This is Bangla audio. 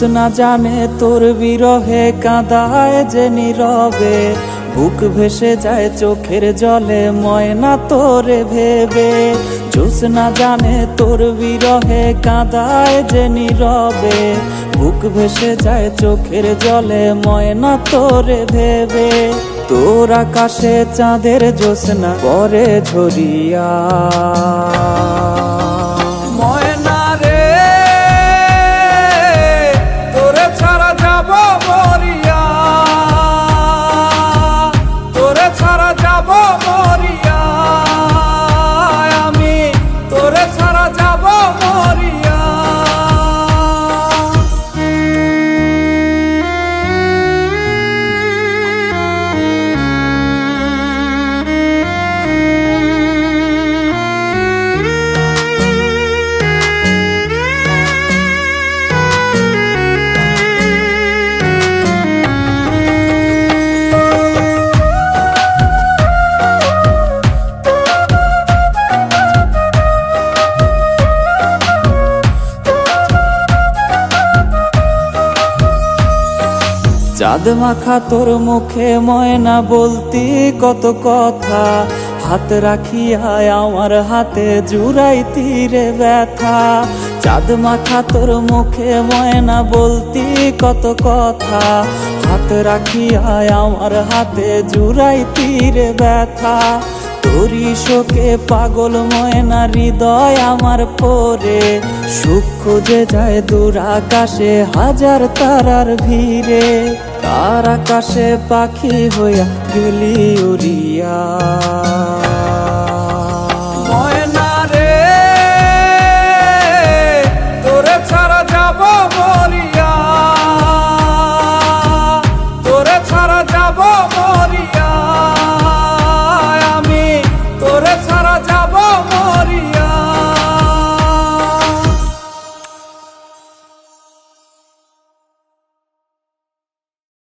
জ্যোৎস্না জানে তোর বিরহে কাঁদায় যে নীরবে, বুক ভেসে যায় চোখের জলে ময়না তোরে ভেবে। জ্যোৎস্না জানে তোর বিরহে কাঁদায় যে নীরবে, বুক ভেসে যায় চোখের জলে ময়না তোরে ভেবে। তোর আকাশে চাঁদের জ্যোৎস্না পরে ঝরিয়া, ময়না রে তোরে ছাড়া যাব মরিয়া, তোরে ছাড়া যাব মরিয়া, আমি তোরে ছাড়া যাব মরিয়া। চাঁদ মাখা তোর মুখে ময়না বলতি কত কথা, হাত রাখিয়া আমার হাতে জুড়াইতি রে ব্যথা। চাঁদ মাখা তোর মুখে ময়না বলতি কত কথা, হাত রাখিয়া আমার হাতে জুড়াইতি রে ব্যথা। তোরি শোকে পাগল ময়না হৃদয় আমার পরে, সুখ খুঁজে যায় দূর আকাশে হাজার তারার ভিড়ে। তার আকাশে পাখি হইয়া গেলি উড়িয়া, ময়না রে তোরে ছাড়া যাব মরিয়া, তোরে ছাড়া যাব।